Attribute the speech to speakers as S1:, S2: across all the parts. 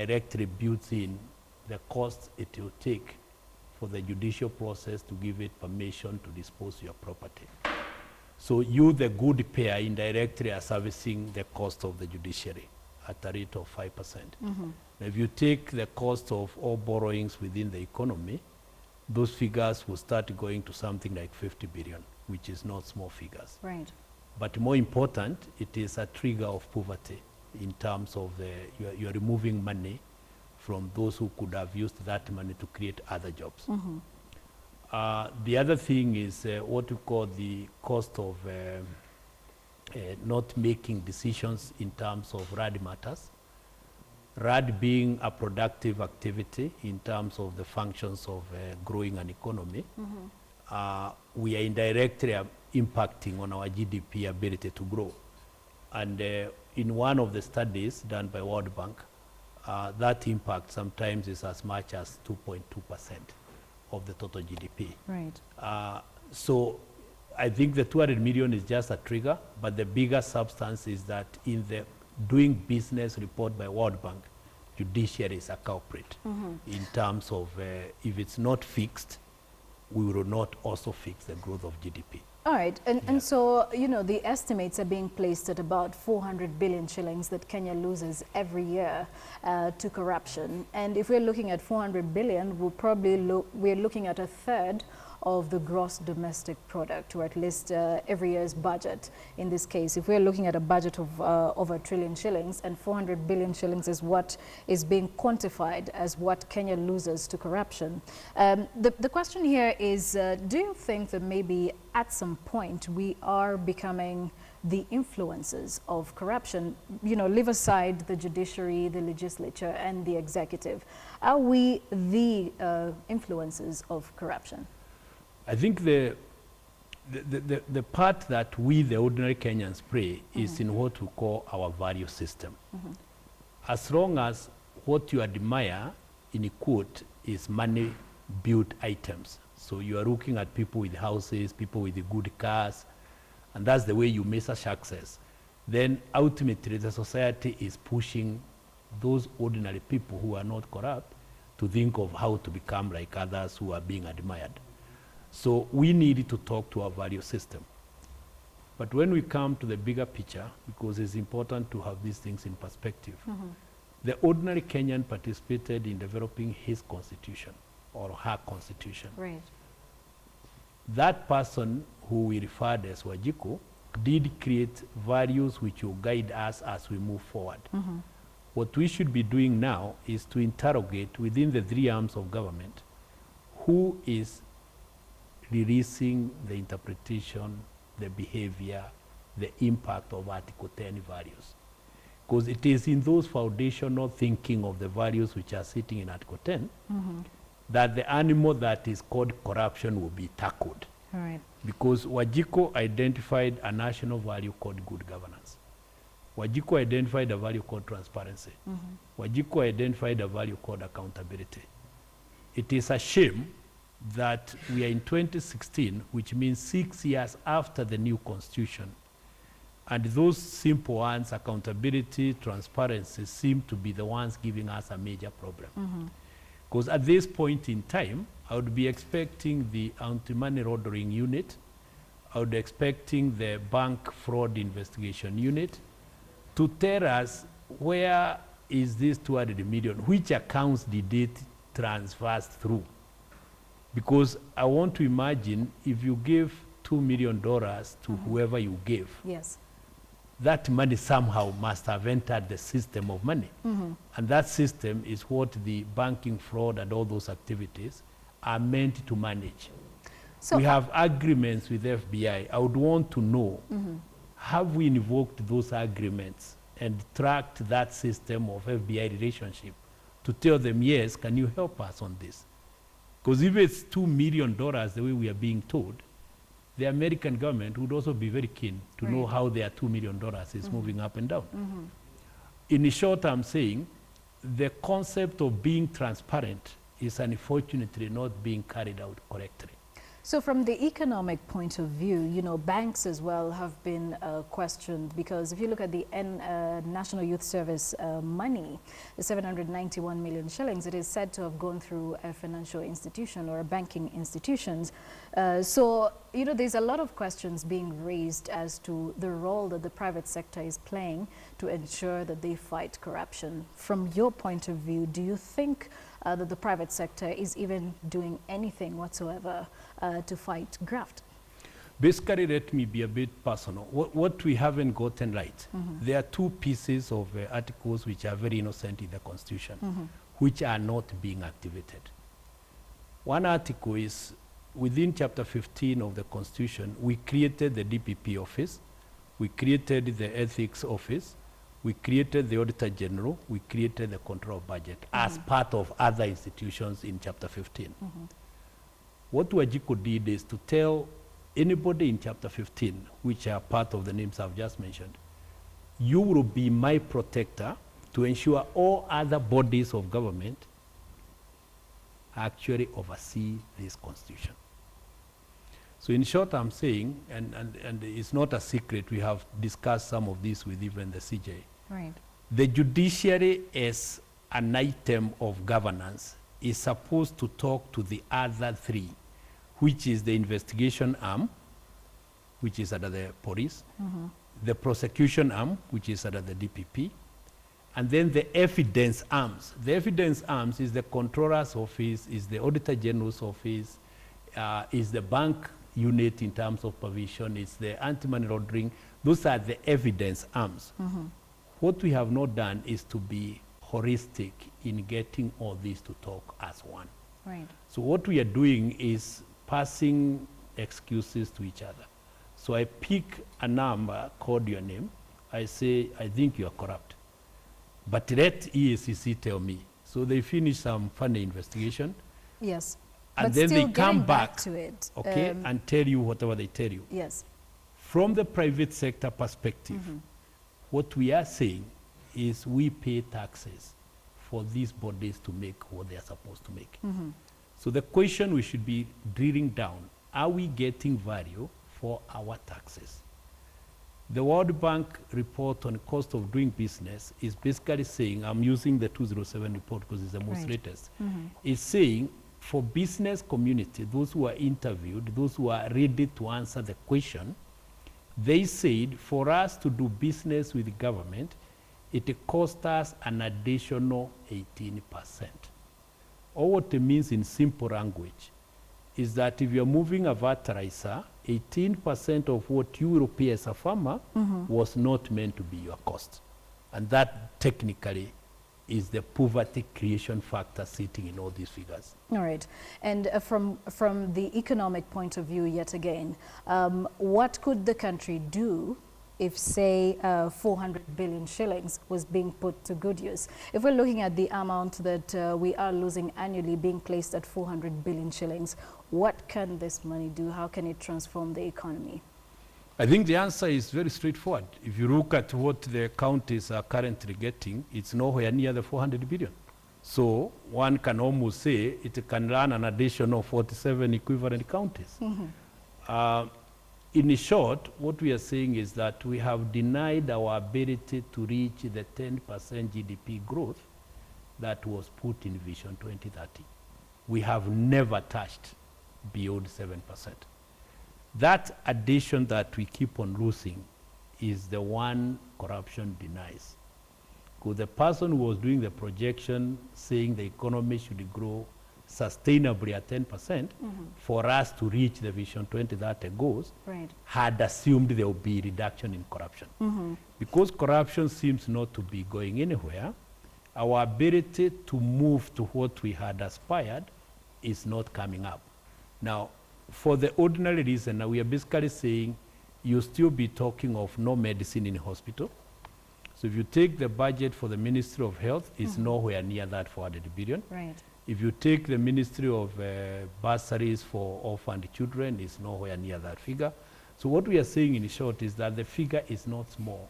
S1: indirectly builds in the cost it will take for the judicial process to give it permission to dispose your property. So you, the good payer, indirectly are servicing the cost of the judiciary at a rate of 5%.
S2: Mm-hmm.
S1: Now, if you take the cost of all borrowings within the economy, those figures will start going to something like 50 billion, which is not small figures.
S2: Right.
S1: But more important, it is a trigger of poverty in terms of you're removing money from those who could have used that money to create other jobs.
S2: Mm-hmm.
S1: The other thing is what we call the cost of not making decisions in terms of RAD matters. RAD being a productive activity in terms of the functions of growing an economy, we are indirectly impacting on our GDP ability to grow. And in one of the studies done by World Bank, that impact sometimes is as much as 2.2% of the total GDP.
S2: Right.
S1: So I think the 200 million is just a trigger, but the bigger substance is that in the doing business report by World Bank, judiciary is a culprit in terms of if it's not fixed, we will not also fix the growth of GDP.
S2: All right, and so, you know, the estimates are being placed at about 400 billion shillings that Kenya loses every year to corruption. And if we're looking at 400 billion, we're looking at a third of the gross domestic product, or at least every year's budget. In this case, if we're looking at a budget of over 1 trillion shillings, and 400 billion shillings is what is being quantified as what Kenya loses to corruption. The question here is, do you think that maybe at some point we are becoming the influences of corruption? You know, leave aside the judiciary, the legislature, and the executive. Are we the influences of corruption?
S1: I think the part that we, the ordinary Kenyans, play is in what we call our value system. As long as what you admire, in a quote, is money-built items. So you are looking at people with houses, people with good cars, and that's the way you measure success. Then ultimately the society is pushing those ordinary people who are not corrupt to think of how to become like others who are being admired. So we need to talk to our value system. But when we come to the bigger picture, because it's important to have these things in perspective, the ordinary Kenyan participated in developing his constitution or her constitution.
S2: Right.
S1: That person who we referred as Wajiko did create values which will guide us as we move forward. What we should be doing now is to interrogate within the three arms of government who is releasing the interpretation, the behavior, the impact of Article 10 values. Because it is in those foundational thinking of the values which are sitting in Article 10 that the animal that is called corruption will be tackled.
S2: All right.
S1: Because Wajiko identified a national value called good governance. Wajiko identified a value called transparency. Wajiko identified a value called accountability. It is a shame that we are in 2016, which means 6 years after the new constitution, and those simple ones, accountability, transparency, seem to be the ones giving us a major problem. Because at this point in time, I would be expecting the anti-money laundering unit, I would be expecting the bank fraud investigation unit to tell us where is this 200 million, which accounts did it transfer through. Because I want to imagine if you give $2 million to whoever you gave,
S2: Yes.
S1: that money somehow must have entered the system of money. And that system is what the banking fraud and all those activities are meant to manage.
S2: So
S1: we have agreements with FBI. I would want to know, have we invoked those agreements and tracked that system of FBI relationship to tell them, yes, can you help us on this? Because if it's $2 million the way we are being told, the American government would also be very keen to know how their $2 million is moving up and down. In short, I'm saying the concept of being transparent is unfortunately not being carried out correctly.
S2: So from the economic point of view, you know, banks as well have been questioned, because if you look at the National Youth Service money, the 791 million shillings, it is said to have gone through a financial institution or a banking institutions. So, you know, there's a lot of questions being raised as to the role that the private sector is playing to ensure that they fight corruption. From your point of view, do you think that the private sector is even doing anything whatsoever to fight graft?
S1: Basically, let me be a bit personal. What we haven't gotten right, there are two pieces of articles which are very innocent in the Constitution, which are not being activated. One article is within Chapter 15 of the Constitution, we created the DPP office, we created the ethics office, we created the Auditor General, we created the Control of Budget as part of other institutions in Chapter 15. What Wajiko did is to tell anybody in Chapter 15, which are part of the names I've just mentioned, you will be my protector to ensure all other bodies of government actually oversee this Constitution. So in short, I'm saying, and it's not a secret, we have discussed some of this with even the CJ.
S2: Right.
S1: The judiciary as an item of governance is supposed to talk to the other three, which is the investigation arm, which is under the police, the prosecution arm, which is under the DPP, and then the evidence arms. The evidence arms is the Controller's Office, is the Auditor General's Office, is the bank unit in terms of provision, it's the anti-money laundering. Those are the evidence arms. What we have not done is to be holistic in getting all these to talk as one.
S2: Right.
S1: So what we are doing is passing excuses to each other. So I pick a number, call your name, I say, I think you are corrupt. But let EACC tell me. So they finish some funny investigation.
S2: Yes.
S1: And
S2: But
S1: then
S2: still
S1: they come
S2: getting
S1: back,
S2: to it.
S1: okay, and tell you whatever they tell you.
S2: Yes.
S1: From the private sector perspective, what we are saying is we pay taxes for these bodies to make what they are supposed to make. So the question we should be drilling down, are we getting value for our taxes? The World Bank report on cost of doing business is basically saying, I'm using the 207 report because it's the most latest, it's saying for business community, those who are interviewed, those who are ready to answer the question, they said for us to do business with the government, it cost us an additional 18%. Or what it means in simple language is that if you're moving a fertilizer, 18% of what you will pay as a farmer was not meant to be your cost. And that technically is the poverty creation factor sitting in all these figures.
S2: All right. And from the economic point of view, yet again, what could the country do if, say, 400 billion shillings was being put to good use? If we're looking at the amount that we are losing annually being placed at 400 billion shillings, what can this money do? How can it transform the economy?
S1: I think the answer is very straightforward. If you look at what the counties are currently getting, it's nowhere near the 400 billion. So one can almost say it can run an additional 47 equivalent counties. In short, what we are saying is that we have denied our ability to reach the 10% GDP growth that was put in Vision 2030. We have never touched beyond 7%. That addition that we keep on losing is the one corruption denies. Because the person who was doing the projection saying the economy should grow sustainably at 10%, for us to reach the Vision 2030 goals, had assumed there will be reduction in corruption. Because corruption seems not to be going anywhere, our ability to move to what we had aspired is not coming up. Now, for the ordinary reason, we are basically saying you'll still be talking of no medicine in hospital. So if you take the budget for the Ministry of Health, it's nowhere near that 400 billion.
S2: Right.
S1: If you take the Ministry of bursaries for orphaned children, it's nowhere near that figure. So what we are saying in short is that the figure is not small.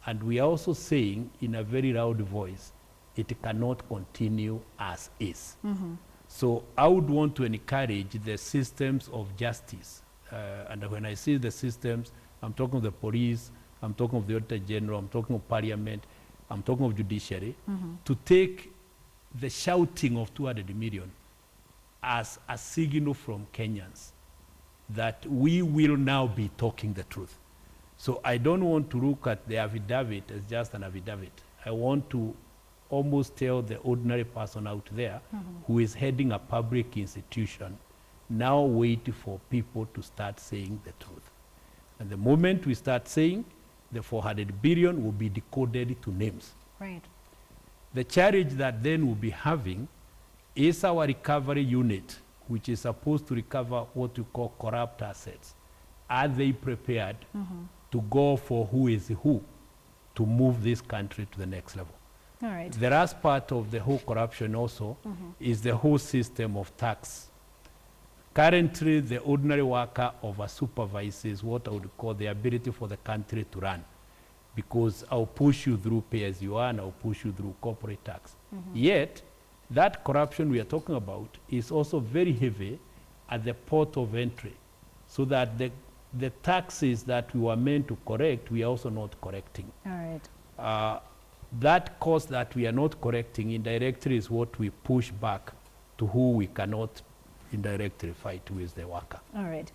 S1: And we are also saying in a very loud voice, it cannot continue as is. So I would want to encourage the systems of justice. And when I say the systems, I'm talking of the police, I'm talking of the Auditor General, I'm talking of Parliament, I'm talking of judiciary, to take the shouting of 200 million as a signal from Kenyans that we will now be talking the truth. So I don't want to look at the affidavit as just an affidavit. I want to almost tell the ordinary person out there who is heading a public institution, now wait for people to start saying the truth. And the moment we start saying, the 400 billion will be decoded to names.
S2: Right.
S1: The challenge that then we'll be having is our recovery unit, which is supposed to recover what we call corrupt assets. Are they prepared to go for who is who to move this country to the next level?
S2: All right.
S1: The last part of the whole corruption also is the whole system of tax. Currently, the ordinary worker over-supervises what I would call the ability for the country to run, because I'll push you through pay-as-you-earn, I'll push you through corporate tax. Yet, that corruption we are talking about is also very heavy at the port of entry, so that the taxes that we were meant to correct, we are also not correcting.
S2: All right.
S1: That cost that we are not correcting indirectly is what we push back to who we cannot indirectly fight with, the worker.
S2: All right.